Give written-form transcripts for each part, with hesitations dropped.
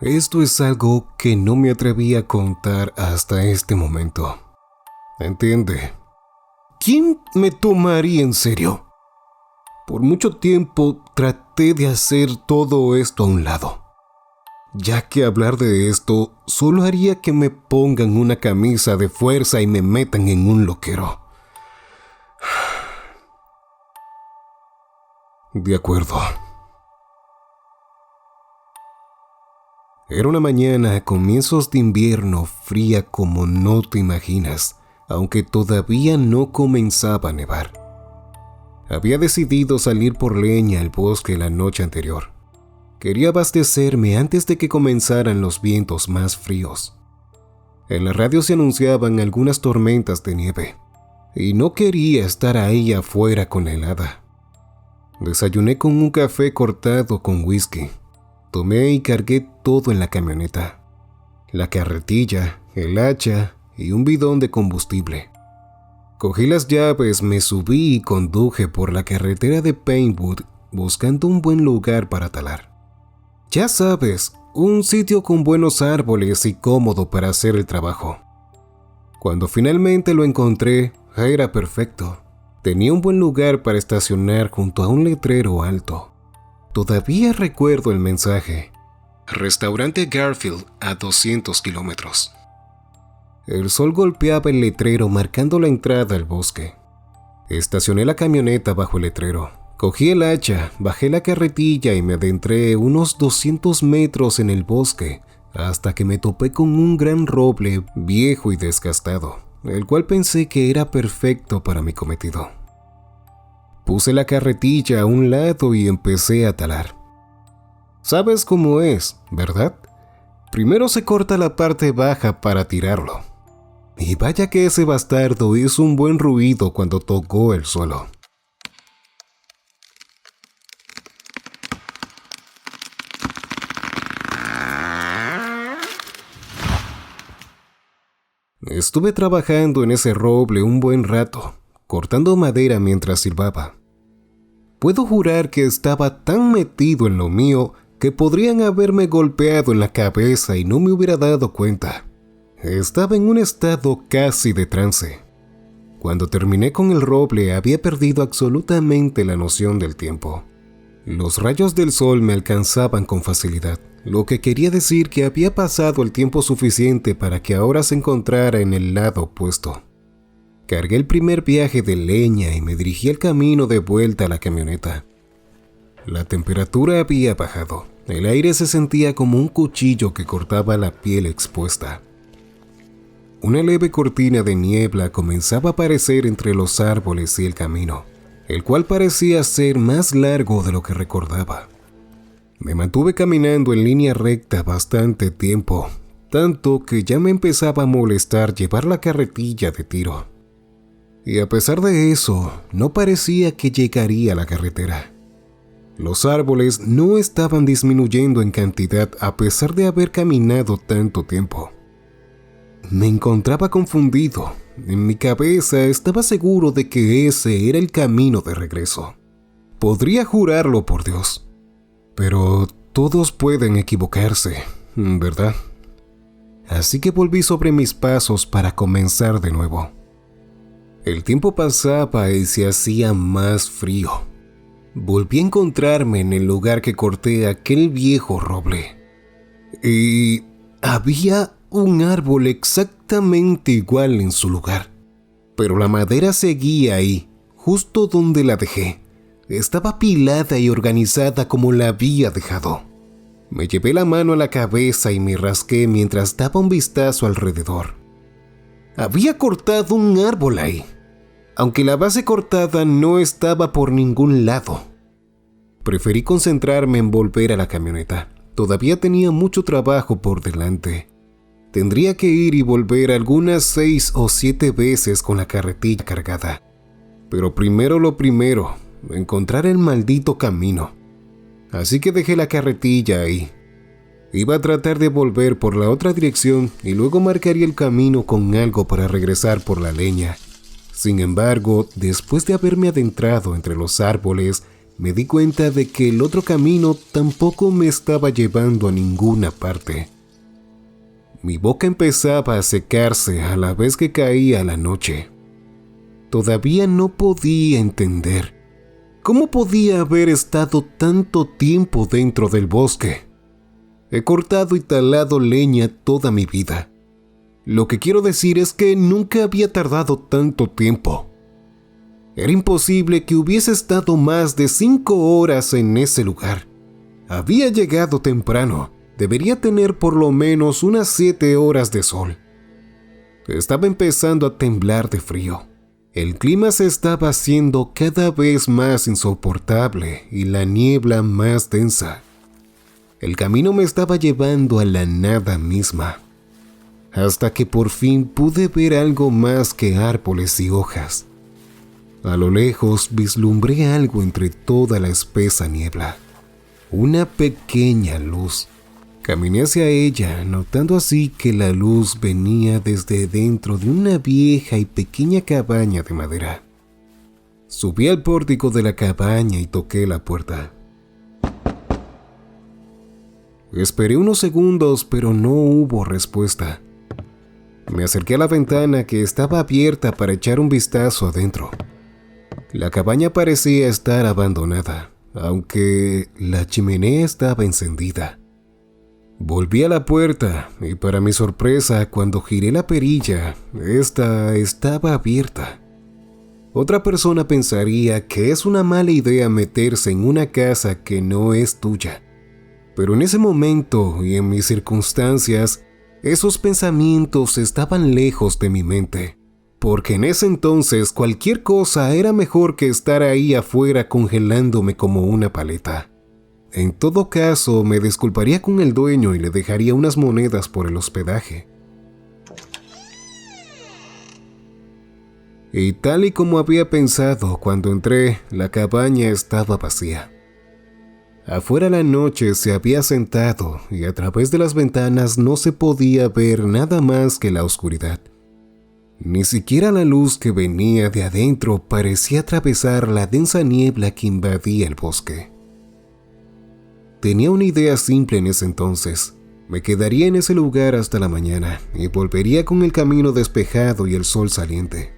Esto es algo que no me atreví a contar hasta este momento. ¿Entiende? ¿Quién me tomaría en serio? Por mucho tiempo traté de hacer todo esto a un lado, ya que hablar de esto solo haría que me pongan una camisa de fuerza y me metan en un loquero. De acuerdo. Era una mañana a comienzos de invierno fría como no te imaginas, aunque todavía no comenzaba a nevar. Había decidido salir por leña al bosque la noche anterior. Quería abastecerme antes de que comenzaran los vientos más fríos. En la radio se anunciaban algunas tormentas de nieve, y no quería estar ahí afuera con la helada. Desayuné con un café cortado con whisky. Tomé y cargué todo en la camioneta. La carretilla, el hacha y un bidón de combustible. Cogí las llaves, me subí y conduje por la carretera de Paintwood buscando un buen lugar para talar. Ya sabes, un sitio con buenos árboles y cómodo para hacer el trabajo. Cuando finalmente lo encontré, era perfecto. Tenía un buen lugar para estacionar junto a un letrero alto. Todavía recuerdo el mensaje. Restaurante Garfield a 200 kilómetros. El sol golpeaba el letrero marcando la entrada al bosque. Estacioné la camioneta bajo el letrero. Cogí el hacha, bajé la carretilla y me adentré unos 200 metros en el bosque hasta que me topé con un gran roble viejo y desgastado, el cual pensé que era perfecto para mi cometido. Puse la carretilla a un lado y empecé a talar. ¿Sabes cómo es, verdad? Primero se corta la parte baja para tirarlo. Y vaya que ese bastardo hizo un buen ruido cuando tocó el suelo. Estuve trabajando en ese roble un buen rato, cortando madera mientras silbaba. Puedo jurar que estaba tan metido en lo mío que podrían haberme golpeado en la cabeza y no me hubiera dado cuenta. Estaba en un estado casi de trance. Cuando terminé con el roble había perdido absolutamente la noción del tiempo. Los rayos del sol me alcanzaban con facilidad, lo que quería decir que había pasado el tiempo suficiente para que ahora se encontrara en el lado opuesto. Cargué el primer viaje de leña y me dirigí el camino de vuelta a la camioneta. La temperatura había bajado. El aire se sentía como un cuchillo que cortaba la piel expuesta. Una leve cortina de niebla comenzaba a aparecer entre los árboles y el camino, el cual parecía ser más largo de lo que recordaba. Me mantuve caminando en línea recta bastante tiempo, tanto que ya me empezaba a molestar llevar la carretilla de tiro. Y a pesar de eso, no parecía que llegaría a la carretera. Los árboles no estaban disminuyendo en cantidad a pesar de haber caminado tanto tiempo. Me encontraba confundido. En mi cabeza estaba seguro de que ese era el camino de regreso. Podría jurarlo por Dios. Pero todos pueden equivocarse, ¿verdad? Así que volví sobre mis pasos para comenzar de nuevo. El tiempo pasaba y se hacía más frío. Volví a encontrarme en el lugar que corté aquel viejo roble. Y había un árbol exactamente igual en su lugar. Pero la madera seguía ahí, justo donde la dejé. Estaba apilada y organizada como la había dejado. Me llevé la mano a la cabeza y me rasqué mientras daba un vistazo alrededor. Había cortado un árbol ahí, aunque la base cortada no estaba por ningún lado. Preferí concentrarme en volver a la camioneta. Todavía tenía mucho trabajo por delante. Tendría que ir y volver algunas 6 o 7 veces con la carretilla cargada. Pero primero lo primero, encontrar el maldito camino. Así que dejé la carretilla ahí. Iba a tratar de volver por la otra dirección y luego marcaría el camino con algo para regresar por la leña. Sin embargo, después de haberme adentrado entre los árboles, me di cuenta de que el otro camino tampoco me estaba llevando a ninguna parte. Mi boca empezaba a secarse a la vez que caía la noche. Todavía no podía entender cómo podía haber estado tanto tiempo dentro del bosque. He cortado y talado leña toda mi vida. Lo que quiero decir es que nunca había tardado tanto tiempo. Era imposible que hubiese estado más de 5 horas en ese lugar. Había llegado temprano. Debería tener por lo menos unas 7 horas de sol. Estaba empezando a temblar de frío. El clima se estaba haciendo cada vez más insoportable y la niebla más densa. El camino me estaba llevando a la nada misma, hasta que por fin pude ver algo más que árboles y hojas. A lo lejos vislumbré algo entre toda la espesa niebla. Una pequeña luz. Caminé hacia ella, notando así que la luz venía desde dentro de una vieja y pequeña cabaña de madera. Subí al pórtico de la cabaña y toqué la puerta. Esperé unos segundos, pero no hubo respuesta. Me acerqué a la ventana que estaba abierta para echar un vistazo adentro. La cabaña parecía estar abandonada, aunque la chimenea estaba encendida. Volví a la puerta y para mi sorpresa, cuando giré la perilla, esta estaba abierta. Otra persona pensaría que es una mala idea meterse en una casa que no es tuya. Pero en ese momento y en mis circunstancias, esos pensamientos estaban lejos de mi mente, porque en ese entonces cualquier cosa era mejor que estar ahí afuera congelándome como una paleta. En todo caso, me disculparía con el dueño y le dejaría unas monedas por el hospedaje. Y tal y como había pensado, cuando entré, la cabaña estaba vacía. Afuera la noche se había sentado y a través de las ventanas no se podía ver nada más que la oscuridad. Ni siquiera la luz que venía de adentro parecía atravesar la densa niebla que invadía el bosque. Tenía una idea simple en ese entonces. Me quedaría en ese lugar hasta la mañana y volvería con el camino despejado y el sol saliente.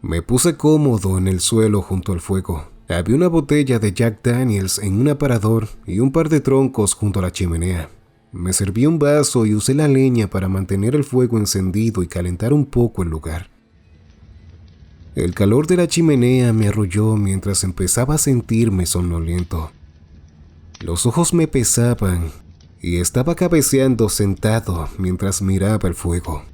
Me puse cómodo en el suelo junto al fuego. Había una botella de Jack Daniels en un aparador y un par de troncos junto a la chimenea. Me serví un vaso y usé la leña para mantener el fuego encendido y calentar un poco el lugar. El calor de la chimenea me arrulló mientras empezaba a sentirme somnoliento. Los ojos me pesaban y estaba cabeceando sentado mientras miraba el fuego.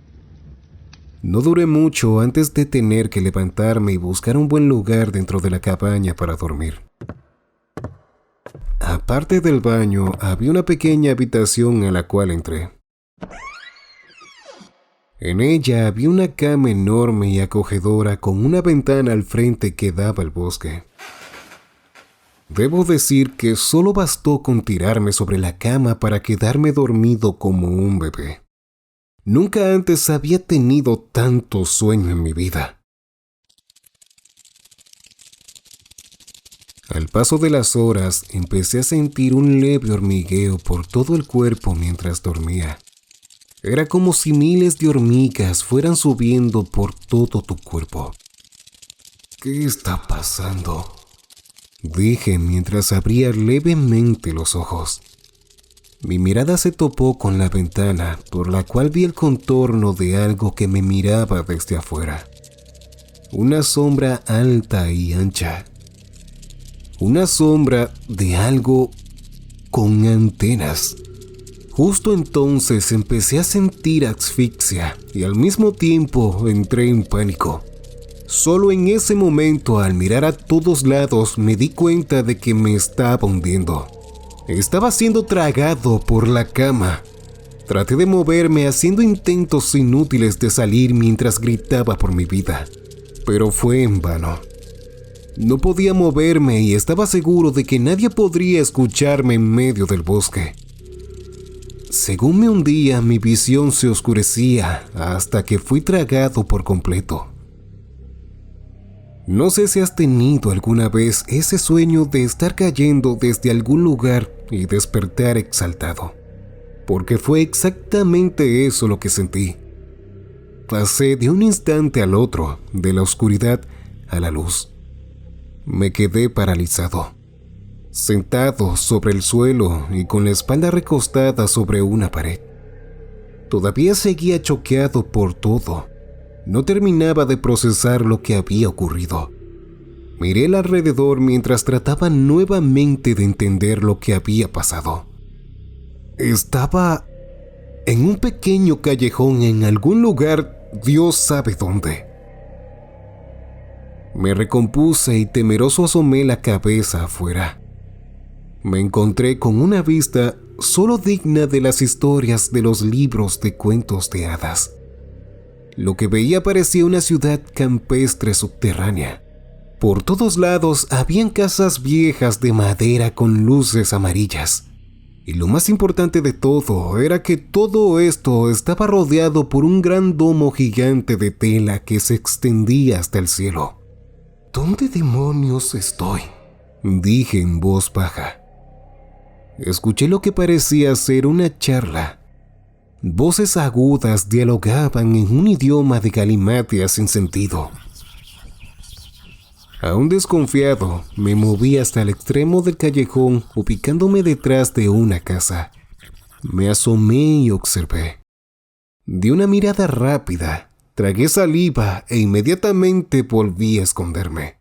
No duré mucho antes de tener que levantarme y buscar un buen lugar dentro de la cabaña para dormir. Aparte del baño, había una pequeña habitación a la cual entré. En ella había una cama enorme y acogedora con una ventana al frente que daba al bosque. Debo decir que solo bastó con tirarme sobre la cama para quedarme dormido como un bebé. Nunca antes había tenido tanto sueño en mi vida. Al paso de las horas, empecé a sentir un leve hormigueo por todo el cuerpo mientras dormía. Era como si miles de hormigas fueran subiendo por todo tu cuerpo. ¿Qué está pasando?, dije mientras abría levemente los ojos. Mi mirada se topó con la ventana, por la cual vi el contorno de algo que me miraba desde afuera. Una sombra alta y ancha. Una sombra de algo con antenas. Justo entonces empecé a sentir asfixia y al mismo tiempo entré en pánico. Solo en ese momento, al mirar a todos lados, me di cuenta de que me estaba hundiendo. Estaba siendo tragado por la cama. Traté de moverme haciendo intentos inútiles de salir mientras gritaba por mi vida, pero fue en vano. No podía moverme y estaba seguro de que nadie podría escucharme en medio del bosque. Según me hundía, mi visión se oscurecía hasta que fui tragado por completo. No sé si has tenido alguna vez ese sueño de estar cayendo desde algún lugar y despertar exaltado, porque fue exactamente eso lo que sentí. Pasé de un instante al otro, de la oscuridad a la luz. Me quedé paralizado, sentado sobre el suelo y con la espalda recostada sobre una pared. Todavía seguía choqueado por todo. No terminaba de procesar lo que había ocurrido. Miré alrededor mientras trataba nuevamente de entender lo que había pasado. Estaba en un pequeño callejón en algún lugar, Dios sabe dónde. Me recompuse y temeroso asomé la cabeza afuera. Me encontré con una vista solo digna de las historias de los libros de cuentos de hadas. Lo que veía parecía una ciudad campestre subterránea. Por todos lados habían casas viejas de madera con luces amarillas. Y lo más importante de todo era que todo esto estaba rodeado por un gran domo gigante de tela que se extendía hasta el cielo. ¿Dónde demonios estoy?, dije en voz baja. Escuché lo que parecía ser una charla. Voces agudas dialogaban en un idioma de galimatia sin sentido. Aún desconfiado, me moví hasta el extremo del callejón, ubicándome detrás de una casa. Me asomé y observé. Di una mirada rápida, tragué saliva e inmediatamente volví a esconderme.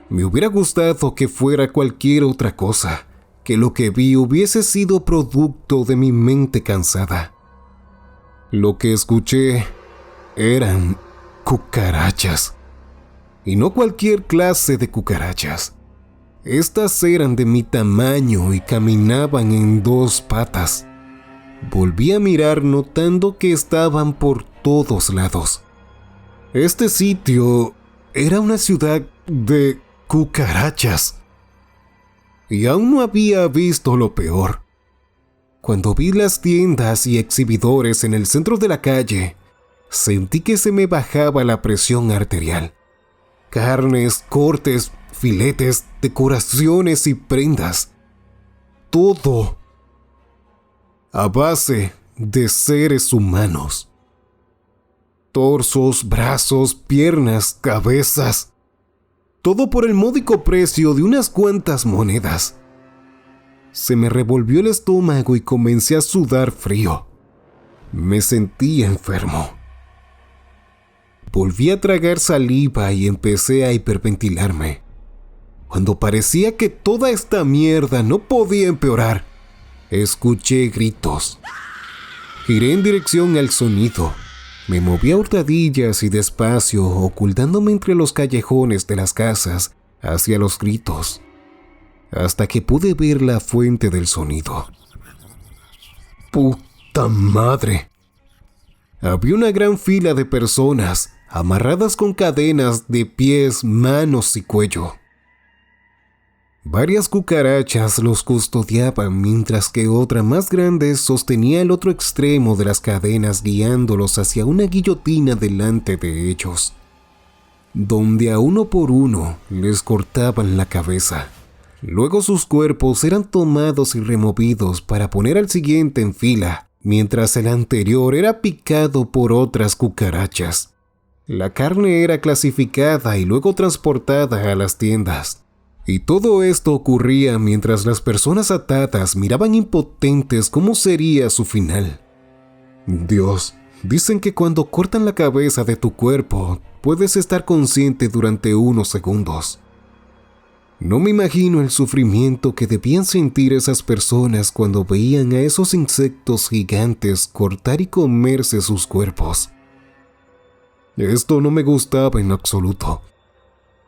Me hubiera gustado que fuera cualquier otra cosa, que lo que vi hubiese sido producto de mi mente cansada. Lo que escuché eran cucarachas. Y no cualquier clase de cucarachas. Estas eran de mi tamaño y caminaban en 2 patas. Volví a mirar notando que estaban por todos lados. Este sitio era una ciudad de cucarachas. Y aún no había visto lo peor. Cuando vi las tiendas y exhibidores en el centro de la calle, sentí que se me bajaba la presión arterial. Carnes, cortes, filetes, decoraciones y prendas. Todo a base de seres humanos. Torsos, brazos, piernas, cabezas. Todo por el módico precio de unas cuantas monedas. Se me revolvió el estómago y comencé a sudar frío. Me sentía enfermo. Volví a tragar saliva y empecé a hiperventilarme. Cuando parecía que toda esta mierda no podía empeorar, escuché gritos. Giré en dirección al sonido. Me moví a hurtadillas y despacio, ocultándome entre los callejones de las casas hacia los gritos, hasta que pude ver la fuente del sonido. ¡Puta madre! Había una gran fila de personas, amarradas con cadenas de pies, manos y cuello. Varias cucarachas los custodiaban, mientras que otra más grande sostenía el otro extremo de las cadenas, guiándolos hacia una guillotina delante de ellos, donde a uno por uno les cortaban la cabeza. Luego sus cuerpos eran tomados y removidos para poner al siguiente en fila, mientras el anterior era picado por otras cucarachas. La carne era clasificada y luego transportada a las tiendas. Y todo esto ocurría mientras las personas atadas miraban impotentes cómo sería su final. Dios, dicen que cuando cortan la cabeza de tu cuerpo, puedes estar consciente durante unos segundos. No me imagino el sufrimiento que debían sentir esas personas cuando veían a esos insectos gigantes cortar y comerse sus cuerpos. Esto no me gustaba en absoluto.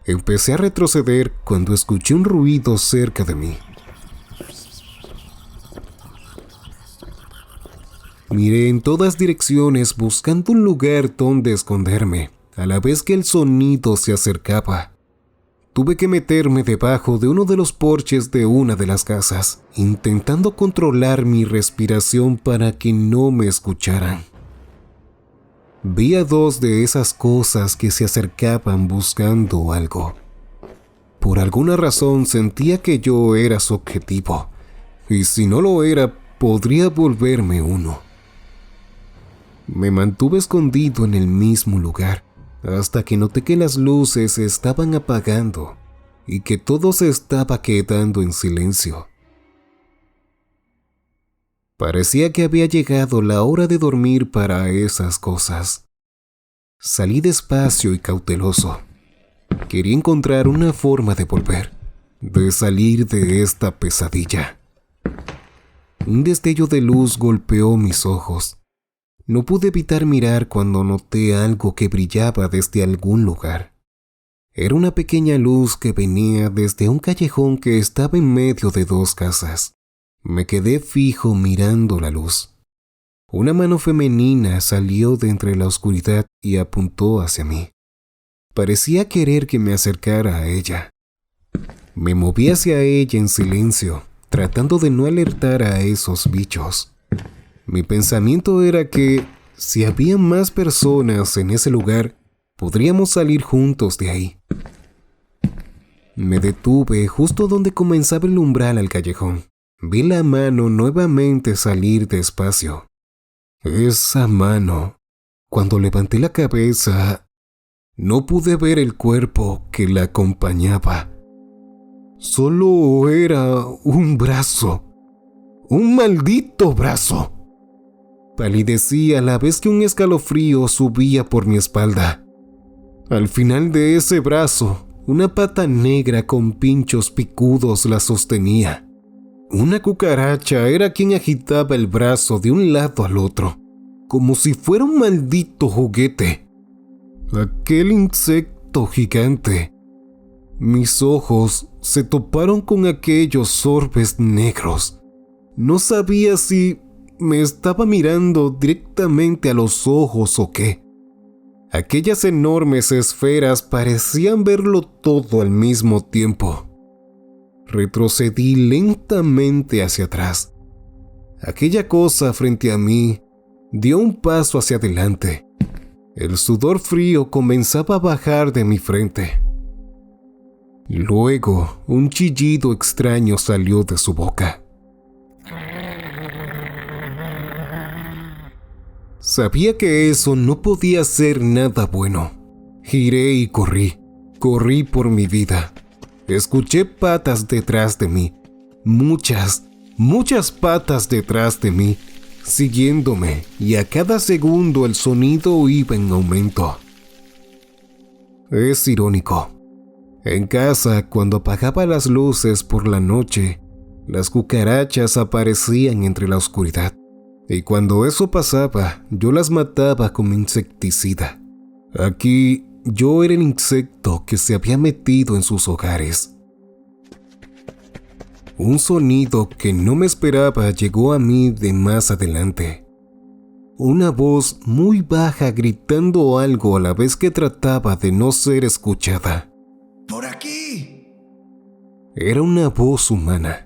Empecé a retroceder cuando escuché un ruido cerca de mí. Miré en todas direcciones buscando un lugar donde esconderme, a la vez que el sonido se acercaba. Tuve que meterme debajo de uno de los porches de una de las casas, intentando controlar mi respiración para que no me escucharan. Vi a dos de esas cosas que se acercaban buscando algo. Por alguna razón sentía que yo era su objetivo, y si no lo era, podría volverme uno. Me mantuve escondido en el mismo lugar, hasta que noté que las luces se estaban apagando y que todo se estaba quedando en silencio. Parecía que había llegado la hora de dormir para esas cosas. Salí despacio y cauteloso. Quería encontrar una forma de volver, de salir de esta pesadilla. Un destello de luz golpeó mis ojos. No pude evitar mirar cuando noté algo que brillaba desde algún lugar. Era una pequeña luz que venía desde un callejón que estaba en medio de dos casas. Me quedé fijo mirando la luz. Una mano femenina salió de entre la oscuridad y apuntó hacia mí. Parecía querer que me acercara a ella. Me moví hacia ella en silencio, tratando de no alertar a esos bichos. Mi pensamiento era que, si había más personas en ese lugar, podríamos salir juntos de ahí. Me detuve justo donde comenzaba el umbral al callejón. Vi la mano nuevamente salir despacio. Esa mano, cuando levanté la cabeza, no pude ver el cuerpo que la acompañaba. Solo era un brazo. ¡Un maldito brazo! Palidecí a la vez que un escalofrío subía por mi espalda. Al final de ese brazo, una pata negra con pinchos picudos la sostenía. Una cucaracha era quien agitaba el brazo de un lado al otro, como si fuera un maldito juguete. Aquel insecto gigante. Mis ojos se toparon con aquellos orbes negros. No sabía si me estaba mirando directamente a los ojos o qué. Aquellas enormes esferas parecían verlo todo al mismo tiempo. Retrocedí lentamente hacia atrás. Aquella cosa frente a mí dio un paso hacia adelante. El sudor frío comenzaba a bajar de mi frente. Luego, un chillido extraño salió de su boca. Sabía que eso no podía ser nada bueno. Giré y corrí. Corrí por mi vida. Escuché patas detrás de mí. Muchas patas detrás de mí, siguiéndome, y a cada segundo el sonido iba en aumento. Es irónico. En casa, cuando apagaba las luces por la noche, las cucarachas aparecían entre la oscuridad. Y cuando eso pasaba, yo las mataba como insecticida. Aquí, yo era el insecto que se había metido en sus hogares. Un sonido que no me esperaba llegó a mí de más adelante. Una voz muy baja gritando algo a la vez que trataba de no ser escuchada. ¡Por aquí! Era una voz humana.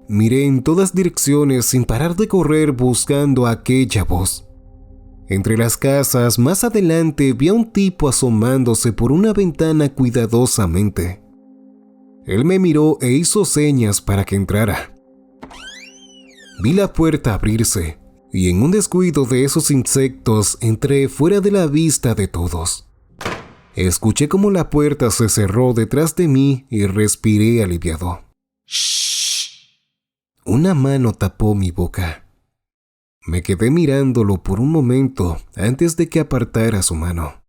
Miré en todas direcciones sin parar de correr buscando a aquella voz. Entre las casas, más adelante, vi a un tipo asomándose por una ventana cuidadosamente. Él me miró e hizo señas para que entrara. Vi la puerta abrirse, y en un descuido de esos insectos entré fuera de la vista de todos. Escuché cómo la puerta se cerró detrás de mí y respiré aliviado. ¡Shh! Una mano tapó mi boca. Me quedé mirándolo por un momento antes de que apartara su mano.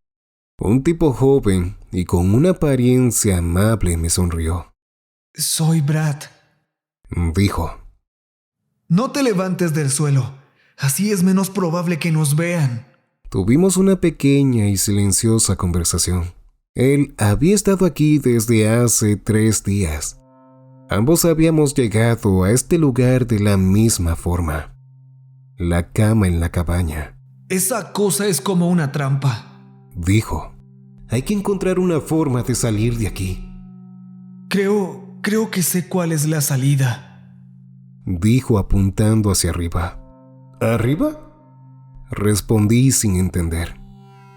Un tipo joven y con una apariencia amable me sonrió. Soy Brad. Dijo. No te levantes del suelo. Así es menos probable que nos vean. Tuvimos una pequeña y silenciosa conversación. Él había estado aquí desde hace 3 días. Ambos habíamos llegado a este lugar de la misma forma. La cama en la cabaña. Esa cosa es como una trampa. Dijo. Hay que encontrar una forma de salir de aquí. Creo que sé cuál es la salida. Dijo apuntando hacia arriba. ¿Arriba? Respondí sin entender.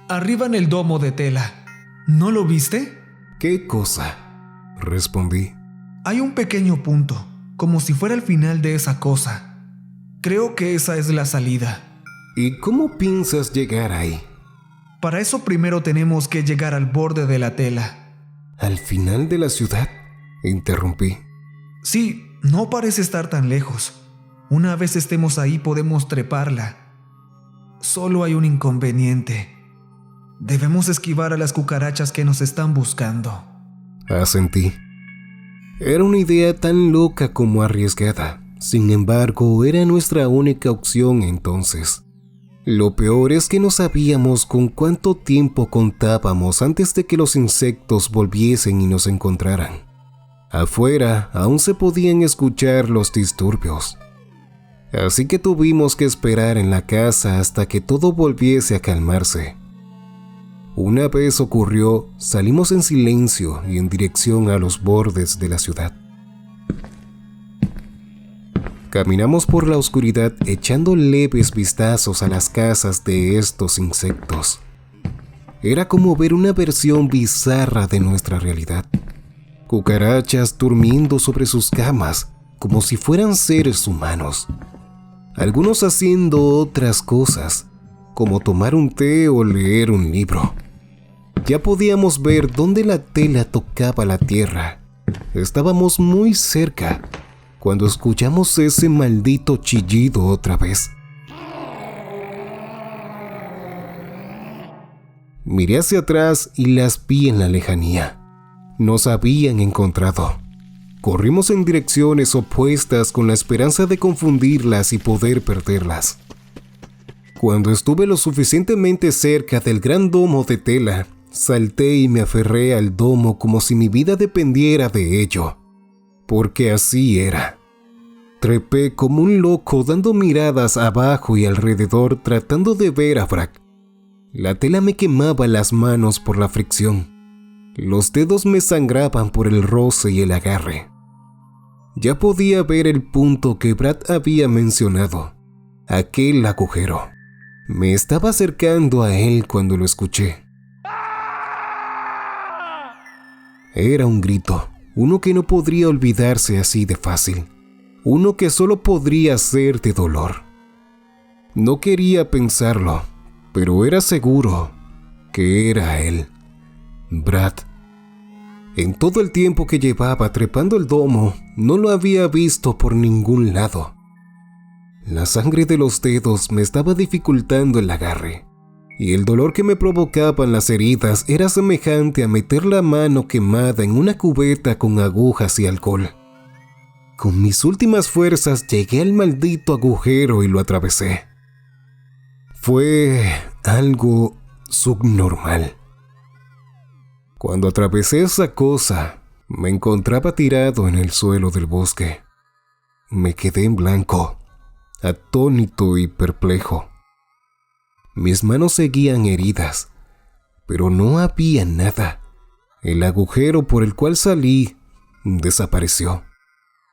Arriba en el domo de tela. ¿No lo viste? ¿Qué cosa? Respondí. Hay un pequeño punto, como si fuera el final de esa cosa. Creo que esa es la salida. ¿Y cómo piensas llegar ahí? Para eso primero tenemos que llegar al borde de la tela. ¿Al final de la ciudad? Interrumpí. Sí, no parece estar tan lejos. Una vez estemos ahí podemos treparla. Solo hay un inconveniente. Debemos esquivar a las cucarachas que nos están buscando. Asentí. Era una idea tan loca como arriesgada. Sin embargo, era nuestra única opción entonces. Lo peor es que no sabíamos con cuánto tiempo contábamos antes de que los insectos volviesen y nos encontraran. Afuera aún se podían escuchar los disturbios. Así que tuvimos que esperar en la casa hasta que todo volviese a calmarse. Una vez ocurrió, salimos en silencio y en dirección a los bordes de la ciudad. Caminamos por la oscuridad echando leves vistazos a las casas de estos insectos. Era como ver una versión bizarra de nuestra realidad. Cucarachas durmiendo sobre sus camas, como si fueran seres humanos. Algunos haciendo otras cosas, como tomar un té o leer un libro. Ya podíamos ver dónde la tela tocaba la tierra. Estábamos muy cerca, cuando escuchamos ese maldito chillido otra vez. Miré hacia atrás y las vi en la lejanía. Nos habían encontrado. Corrimos en direcciones opuestas con la esperanza de confundirlas y poder perderlas. Cuando estuve lo suficientemente cerca del gran domo de tela, salté y me aferré al domo como si mi vida dependiera de ello. Porque así era. Trepé como un loco dando miradas abajo y alrededor tratando de ver a Brack. La tela me quemaba las manos por la fricción. Los dedos me sangraban por el roce y el agarre. Ya podía ver el punto que Brad había mencionado, aquel agujero. Me estaba acercando a él cuando lo escuché. Era un grito, uno que no podría olvidarse así de fácil, uno que solo podría ser de dolor. No quería pensarlo, pero era seguro que era él, Brad. En todo el tiempo que llevaba trepando el domo, no lo había visto por ningún lado. La sangre de los dedos me estaba dificultando el agarre, y el dolor que me provocaban las heridas era semejante a meter la mano quemada en una cubeta con agujas y alcohol. Con mis últimas fuerzas llegué al maldito agujero y lo atravesé. Fue algo subnormal. Cuando atravesé esa cosa, me encontraba tirado en el suelo del bosque. Me quedé en blanco, atónito y perplejo. Mis manos seguían heridas, pero no había nada. El agujero por el cual salí desapareció.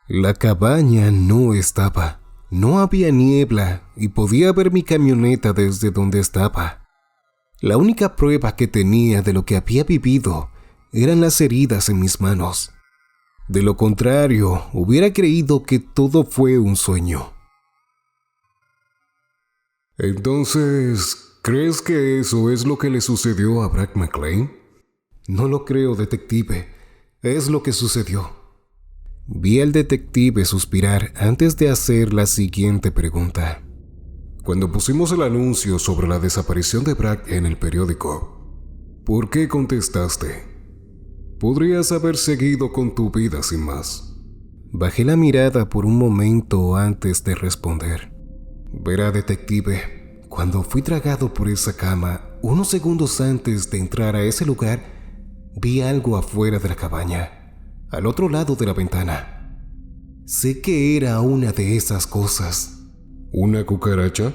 La cabaña no estaba. No había niebla y podía ver mi camioneta desde donde estaba. La única prueba que tenía de lo que había vivido eran las heridas en mis manos. De lo contrario, hubiera creído que todo fue un sueño. Entonces, ¿crees que eso es lo que le sucedió a Brack McLean? No lo creo, detective. Es lo que sucedió. Vi al detective suspirar antes de hacer la siguiente pregunta. Cuando pusimos el anuncio sobre la desaparición de Brack en el periódico, ¿por qué contestaste? Podrías haber seguido con tu vida sin más. Bajé la mirada por un momento antes de responder. Verá, detective, cuando fui tragado por esa cama, unos segundos antes de entrar a ese lugar, vi algo afuera de la cabaña, al otro lado de la ventana. Sé que era una de esas cosas. ¿Una cucaracha?,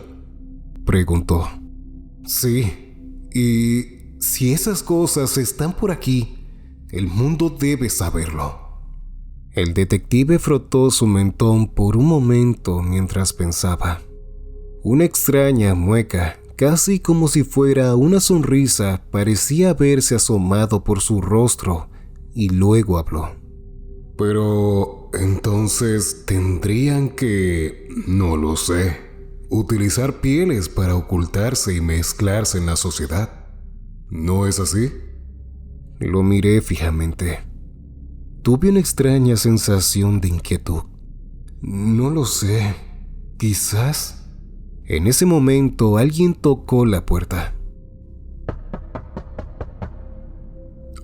preguntó. Sí, y si esas cosas están por aquí, el mundo debe saberlo. El detective frotó su mentón por un momento mientras pensaba. Una extraña mueca Casi como si fuera una sonrisa, parecía haberse asomado por su rostro y luego habló. Pero entonces tendrían que, no lo sé, utilizar pieles para ocultarse y mezclarse en la sociedad. ¿No es así? Lo miré fijamente. Tuve una extraña sensación de inquietud. No lo sé. Quizás. En ese momento alguien tocó la puerta.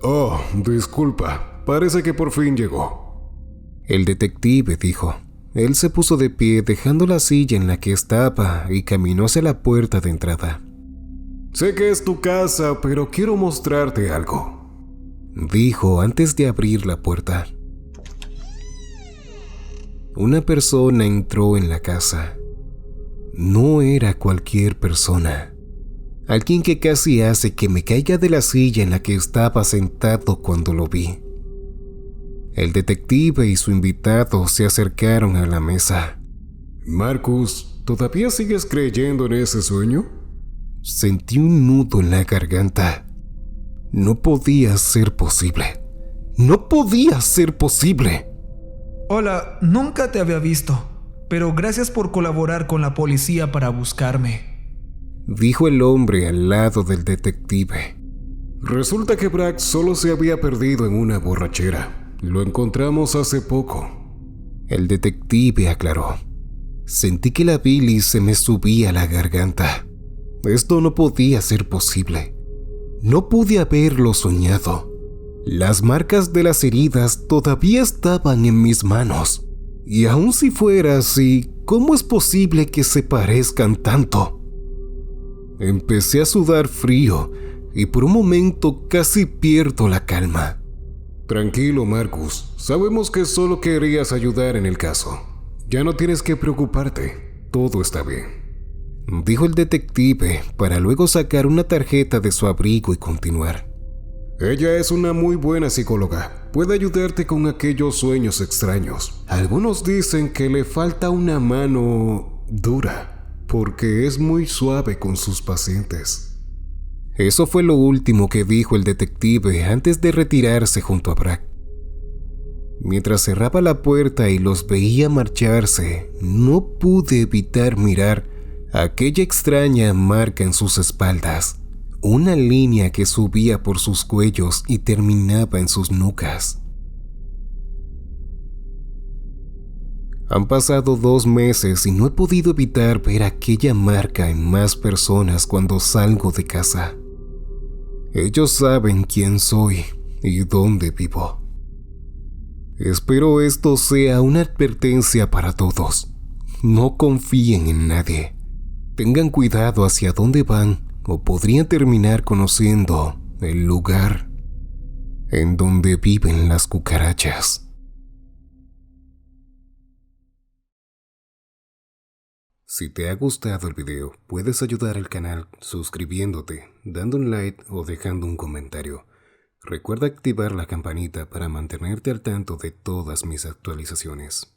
Oh, disculpa. Parece que por fin llegó. El detective dijo. Él se puso de pie dejando la silla en la que estaba y caminó hacia la puerta de entrada. Sé que es tu casa, pero quiero mostrarte algo, dijo antes de abrir la puerta. Una persona entró en la casa. No era cualquier persona. Alguien que casi hace que me caiga de la silla en la que estaba sentado cuando lo vi. El detective y su invitado se acercaron a la mesa. Marcus, ¿todavía sigues creyendo en ese sueño? Sentí un nudo en la garganta. No podía ser posible. No podía ser posible. Hola, nunca te había visto, pero gracias por colaborar con la policía para buscarme, dijo el hombre al lado del detective. Resulta que Bragg solo se había perdido en una borrachera. Lo encontramos hace poco. El detective aclaró. Sentí que la bilis se me subía a la garganta. Esto no podía ser posible. No pude haberlo soñado. Las marcas de las heridas todavía estaban en mis manos. Y aun si fuera así, ¿cómo es posible que se parezcan tanto? Empecé a sudar frío y por un momento casi pierdo la calma. Tranquilo, Marcus. Sabemos que solo querías ayudar en el caso. Ya no tienes que preocuparte. Todo está bien, dijo el detective para luego sacar una tarjeta de su abrigo y continuar. Ella es una muy buena psicóloga. Puede ayudarte con aquellos sueños extraños. Algunos dicen que le falta una mano dura, porque es muy suave con sus pacientes. Eso fue lo último que dijo el detective antes de retirarse junto a Bragg. Mientras cerraba la puerta y los veía marcharse, no pude evitar mirar aquella extraña marca en sus espaldas. Una línea que subía por sus cuellos y terminaba en sus nucas. Han pasado 2 meses y no he podido evitar ver aquella marca en más personas cuando salgo de casa. Ellos saben quién soy y dónde vivo. Espero esto sea una advertencia para todos. No confíen en nadie. Tengan cuidado hacia dónde van o podrían terminar conociendo el lugar en donde viven las cucarachas. Si te ha gustado el video, puedes ayudar al canal suscribiéndote, dando un like o dejando un comentario. Recuerda activar la campanita para mantenerte al tanto de todas mis actualizaciones.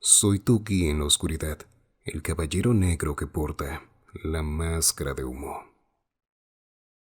Soy tu guía en la oscuridad, el caballero negro que porta la máscara de humo.